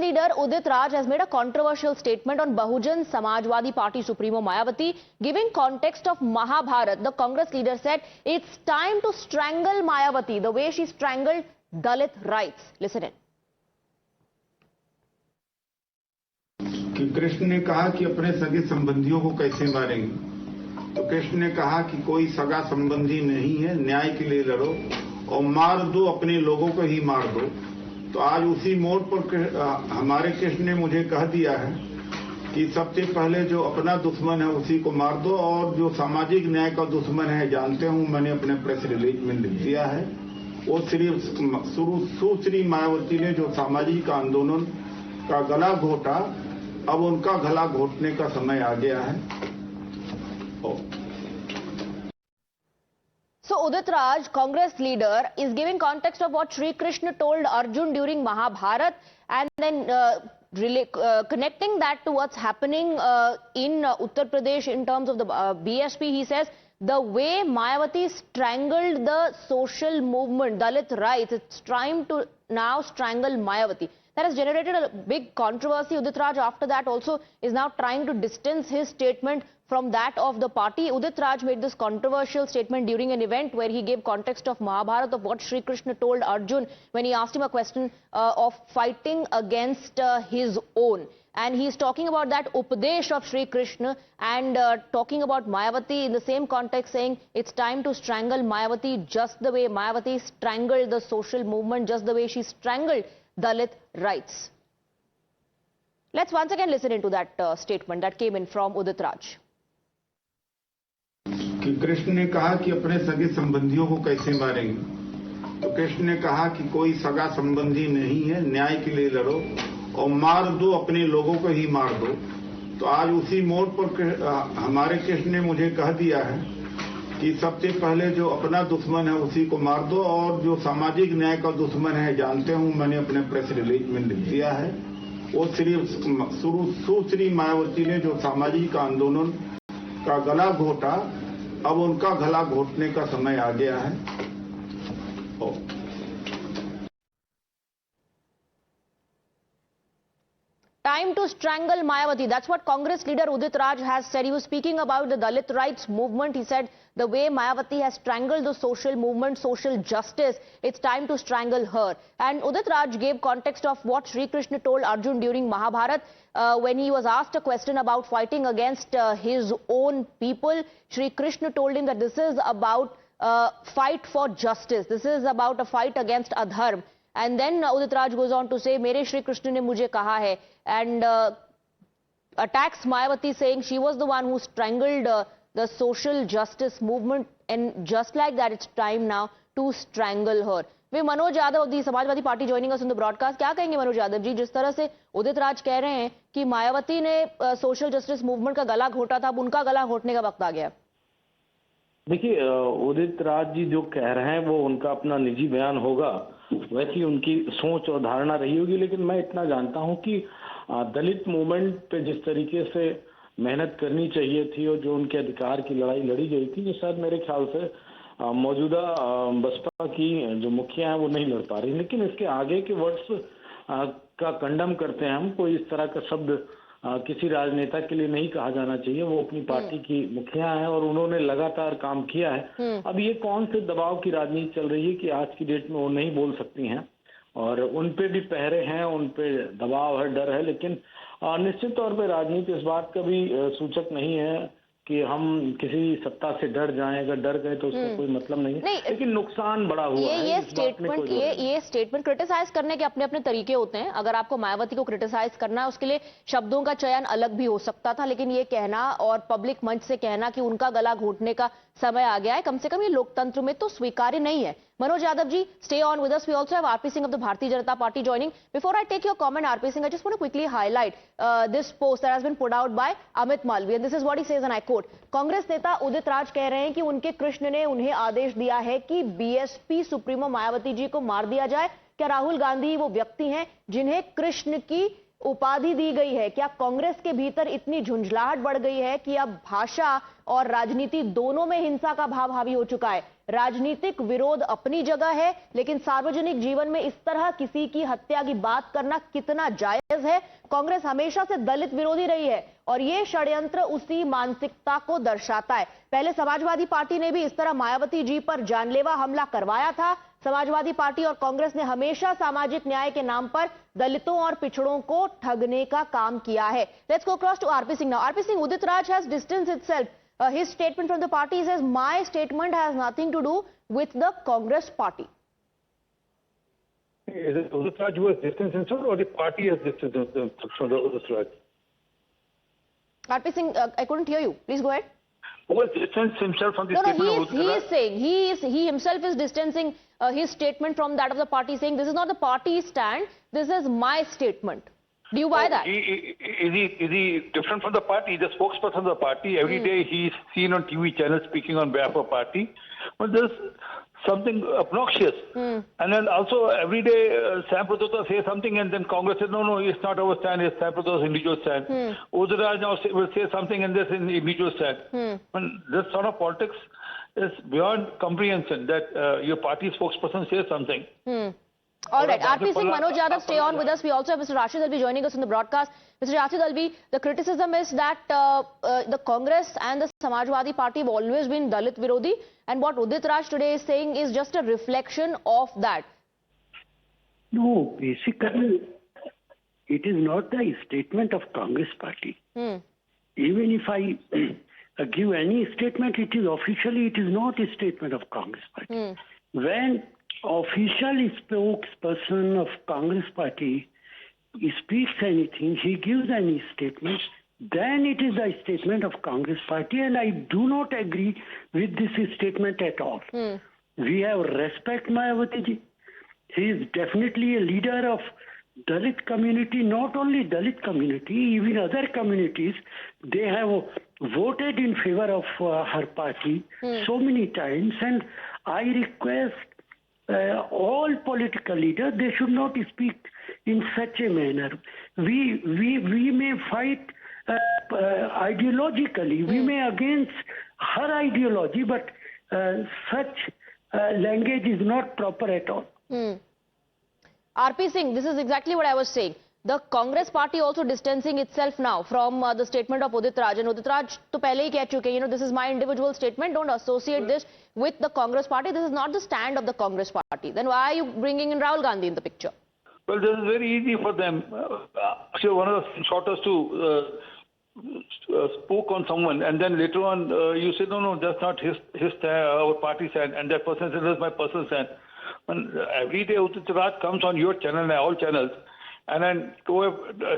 leader Udit Raj has made a controversial statement on Bahujan Samajwadi Party Supremo Mayawati. Giving context of Mahabharat, the Congress leader said it's time to strangle Mayawati the way she strangled Dalit rights. Listen in. कि कृष्ण ने कहा कि अपने सगे संबंधियों को कैसे मारेंगे, तो कृष्ण ने कहा कि कोई सगा संबंधी नहीं है, न्याय के लिए लड़ो और मार दो, अपने लोगों को ही मार दो। तो आज उसी मोड़ पर हमारे कृष्ण ने मुझे कह दिया है कि सबसे पहले जो अपना दुश्मन है उसी को मार दो, और जो सामाजिक न्याय का दुश्मन है जानते हूं, मैंने अपने प्रेस रिलीज में लिख दिया है। वो सुश्री मायावती ने जो सामाजिक आंदोलन का गला घोटा, अब उनका गला घोटने का समय आ गया है। So Udit Raj, Congress leader, is giving context of what Sri Krishna told Arjun during Mahabharat, and then connecting that to what's happening in Uttar Pradesh in terms of the BSP. He says the way Mayawati strangled the social movement, Dalit rights, it's trying to now strangle Mayawati. That has generated a big controversy. Udit Raj, after that, also is now trying to distance his statement from that of the party. Udit Raj made this controversial statement during an event where he gave context of Mahabharata, of what Sri Krishna told Arjun when he asked him a question of fighting against his own. And he's talking about that Upadesh of Sri Krishna and talking about Mayawati in the same context, saying it's time to strangle Mayawati just the way Mayawati strangled the social movement, just the way she strangled Dalit rights. Let's once again listen into that statement that came in from Udit Raj. कि कृष्ण ने कहा कि अपने सगे संबंधियों को कैसे मारेंगे, तो कृष्ण ने कहा कि कोई सगा संबंधी नहीं है, न्याय के लिए लड़ो और मार दो, अपने लोगों को ही मार दो। तो आज उसी मोड़ पर हमारे कृष्ण ने मुझे कह दिया है कि सबसे पहले जो अपना दुश्मन है उसी को मार दो, और जो सामाजिक न्याय का दुश्मन है जानते हूं, मैंने अपने प्रेस रिलीज में लिख दिया है। वो सुश्री मायावती ने जो सामाजिक आंदोलन का गला घोटा, अब उनका गला घोटने का समय आ गया है। Time to strangle Mayawati. That's what Congress leader Udit Raj has said. He was speaking about the Dalit rights movement. He said the way Mayawati has strangled the social movement, social justice, it's time to strangle her. And Udit Raj gave context of what Sri Krishna told Arjun during Mahabharat when he was asked a question about fighting against his own people. Sri Krishna told him that this is about fight for justice. This is about a fight against adharm. And then Udit Raj goes on to say, Mere Shri Krishna ne mujhe kaha hai, and attacks Mayawati, saying she was the one who strangled the social justice movement, and just like that, it's time now to strangle her. Way Manoj Yadav of the Samajwadi party joining us on the broadcast. क्या कहेंगे मनोज यादव जी, जिस तरह से उदित राज कह रहे हैं कि मायावती ने सोशल जस्टिस मूवमेंट का गला घोटा था, अब उनका गला घोटने का वक्त आ गया? देखिए, उदित राज जी जो कह रहे हैं वो उनका अपना निजी बयान होगा, वैसी उनकी सोच और धारणा रही होगी, लेकिन मैं इतना जानता हूं कि दलित मूवमेंट पे जिस तरीके से मेहनत करनी चाहिए थी और जो उनके अधिकार की लड़ाई लड़ी गई थी, ये शायद मेरे ख्याल से मौजूदा बसपा की जो मुखिया है वो नहीं लड़ पा रही। लेकिन इसके आगे के वर्ड्स का कंडम करते हैं हम। कोई इस तरह का शब्द किसी राजनेता के लिए नहीं कहा जाना चाहिए। वो अपनी पार्टी की मुखिया है और उन्होंने लगातार काम किया है। अब ये कौन से दबाव की राजनीति चल रही है कि आज की डेट में वो नहीं बोल सकती हैं, और उन पे भी पहरे हैं, उन पे दबाव है, डर है। लेकिन निश्चित तौर पे राजनीति इस बात का भी सूचक नहीं है कि हम किसी सत्ता से डर जाएं। अगर डर गए तो उसका कोई मतलब नहीं है, लेकिन नुकसान बड़ा हुआ है। ये स्टेटमेंट क्रिटिसाइज करने के अपने अपने तरीके होते हैं। अगर आपको मायावती को क्रिटिसाइज करना है, उसके लिए शब्दों का चयन अलग भी हो सकता था, लेकिन ये कहना और पब्लिक मंच से कहना कि उनका गला घोटने का समय आ गया है, कम से कम ये लोकतंत्र में तो स्वीकार्य नहीं है। Manoj Yadav ji, stay on with us. We also have RP Singh of the Bharatiya Janata Party joining. Before I take your comment, RP Singh, I just want to quickly highlight this post that has been put out by Amit Malvi. And this is what he says, and I quote, Congress नेता उदित राज कह रहे हैं कि उनके कृष्ण ने उन्हें आदेश दिया है कि बीएसपी सुप्रीमो मायावती जी को मार दिया जाए। क्या राहुल गांधी वो व्यक्ति हैं जिन्हें कृष्ण की उपाधि दी गई है? क्या कांग्रेस के भीतर इतनी झुंझलाहट बढ़ गई है कि अब भाषा और राजनीति दोनों में हिंसा का भाव हावी हो चुका है? राजनीतिक विरोध अपनी जगह है, लेकिन सार्वजनिक जीवन में इस तरह किसी की हत्या की बात करना कितना जायज है? कांग्रेस हमेशा से दलित विरोधी रही है और ये षड्यंत्र उसी मानसिकता को दर्शाता है। पहले समाजवादी पार्टी ने भी इस तरह मायावती जी पर जानलेवा हमला करवाया था। समाजवादी पार्टी और कांग्रेस ने हमेशा सामाजिक न्याय के नाम पर दलितों और पिछड़ों को ठगने का काम किया है। Let's go cross to RP Singh now. RP Singh, Udit Raj has distanced itself. His statement from the party says, my statement has nothing to do with the Congress party. Is it Udit Raj who has distanced himself or the party has distanced himself from the Udit Raj? Arpi Singh, I couldn't hear you. Please go ahead. Who has distanced himself from the No, statement of he Udit is saying, he himself is distancing his statement from that of the party, saying this is not the party's stand, this is my statement. Do you buy that? Is he different from the party? He's the spokesperson of the party. Every day he's seen on TV channels speaking on behalf of party. But there's something obnoxious. And then also every day Sam Pradota says something and then Congress says, no, it's not our stand, it's Sam Pradota's individual stand. Udit Raj now will say something and this is individual stand. And this sort of politics is beyond comprehension that your party spokesperson says something. All right, RP Singh, Manoj Yadav, stay on with us. We also have Mr. Rashid Alvi joining us in the broadcast. Mr. Rashid Alvi, the criticism is that the Congress and the Samajwadi Party have always been Dalit Virodhi, and what Udit Raj today is saying is just a reflection of that. No, basically, it is not the statement of Congress Party. Even if I give any statement, it is not a statement of Congress Party. When official spokesperson of Congress Party speaks anything, he gives any statement, then it is a statement of Congress Party, and I do not agree with this statement at all. We have respect Mayawati ji. He is definitely a leader of Dalit community, not only Dalit community, even other communities. They have voted in favor of her party so many times, and I request all political leaders, they should not speak in such a manner. We may fight ideologically, we may against her ideology, but such language is not proper at all. RP Singh, this is exactly what I was saying. The Congress party also distancing itself now from the statement of Udit Raj. And Udit Raj to pehle hi keh chuke, this is my individual statement. Don't associate this with the Congress party. This is not the stand of the Congress party. Then why are you bringing in Rahul Gandhi in the picture? Well, this is very easy for them. Actually, one of the shortest to spoke on someone, and then later on you say, no, that's not his our party stand, and that person says, that's my personal stand. And every day Udit Raj comes on your channel and all channels, and then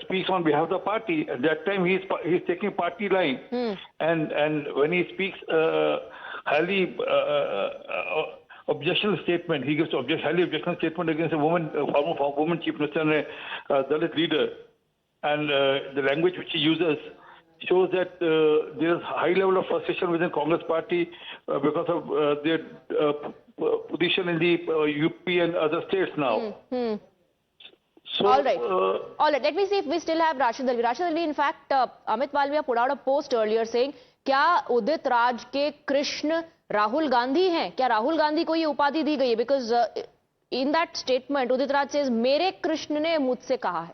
speaks on behalf of the party. At that time, he's taking party line, and when he speaks highly objectionable statement, he gives highly objectionable statement against a woman, former woman chief minister and a Dalit leader, and the language which he uses shows that there is high level of frustration within Congress party because of their position in the UP and other states now. So, all right. Let me see if we still have Rashid Alvi. Rashid Alvi, in fact, Amit Malviya put out a post earlier saying, क्या उदित राज के कृष्ण राहुल गांधी हैं? क्या राहुल गांधी को ये उपाधि दी गई है? Because in that statement, Udit Raj says, मेरे कृष्ण ने मुझसे कहा है.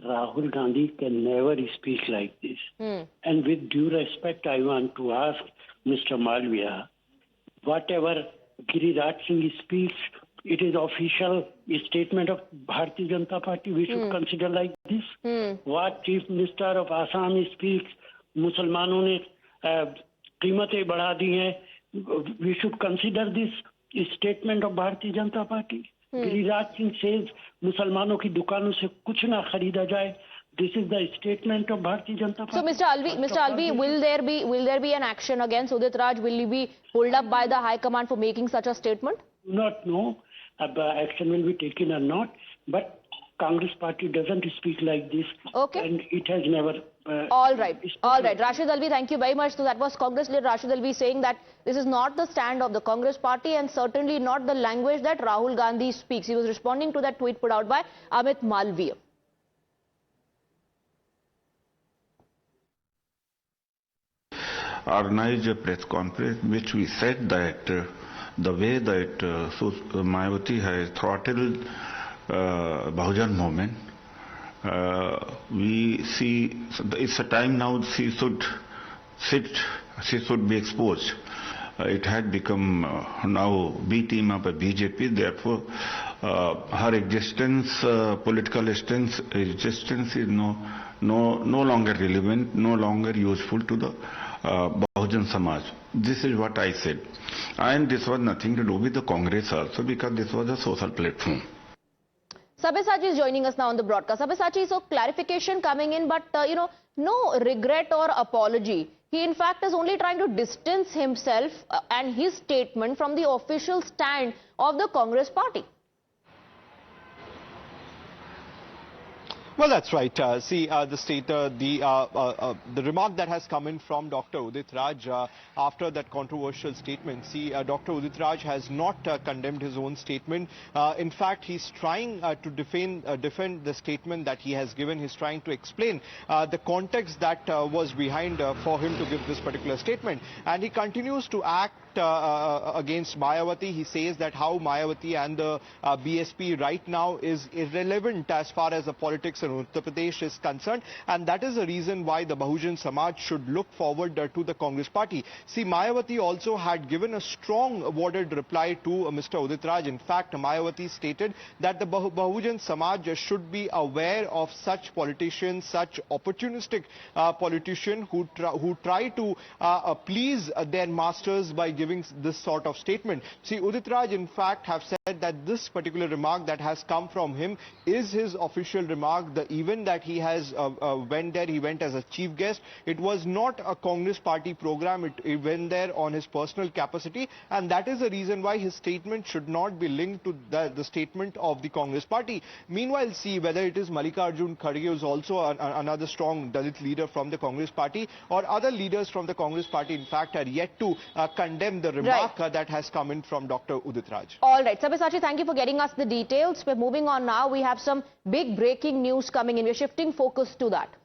Rahul Gandhi can never speak like this. And with due respect, I want to ask Mr. Malviya, whatever Giriraj Singh speaks, it is official statement of Bharatiya Janata Party. We should consider like this. What Chief Minister of Assam speaks, मुसलमानों ने कीमतें बढ़ा दी हैं. We should consider this statement of Bharatiya Janata Party. Giriraj Singh says मुसलमानों की दुकानों से कुछ ना खरीदा जाए. This is the statement of Bharatiya Janata Party. So, Mr. Alvi, will there be an action against Udit Raj? Will he be pulled up by the High Command for making such a statement? Do not know action will be taken or not, but Congress party doesn't speak like this. Okay. And it has never. All right. Rashid Alvi, thank you very much. So that was Congress leader Rashid Alvi saying that this is not the stand of the Congress party and certainly not the language that Rahul Gandhi speaks. He was responding to that tweet put out by Amit Malviya. organized a press conference which we said that the way that Mayawati has throttled Bahujan movement, we see it's a time now she should be exposed. It had become now B team of a BJP, therefore her existence, political existence is no longer relevant, no longer useful to the Bahujan Samaj. This is what I said. And this was nothing to do with the Congress also, because this was a social platform. Sabyasachi is joining us now on the broadcast. Sabyasachi, so clarification coming in, but no regret or apology. He in fact is only trying to distance himself and his statement from the official stand of the Congress party. Well, that's right. The remark that has come in from Dr. Udit Raj after that controversial statement. Dr. Udit Raj has not condemned his own statement. In fact, he's trying to defend the statement that he has given. He's trying to explain the context that was behind for him to give this particular statement. And he continues to act against Mayawati. He says that how Mayawati and the BSP right now is irrelevant as far as the politics in Uttar Pradesh is concerned, and that is the reason why the Bahujan Samaj should look forward to the Congress party. Mayawati also had given a strong worded reply to Mr. Udit Raj. In fact, Mayawati stated that the Bahujan Samaj should be aware of such politicians, such opportunistic politicians who try to please their masters by giving this sort of statement. Udit Raj in fact have said that this particular remark that has come from him is his official remark. The event that he has went there, he went as a chief guest. It was not a Congress party program. He went there on his personal capacity, and that is the reason why his statement should not be linked to the statement of the Congress party. Meanwhile, whether it is Mallikarjun Kharge, who is also another strong Dalit leader from the Congress party, or other leaders from the Congress party, in fact, are yet to condemn the remark that has come in from Dr. Udit Raj. All right, Sabyasachi, thank you for getting us the details. We're moving on now. We have some big breaking news coming in. We're shifting focus to that.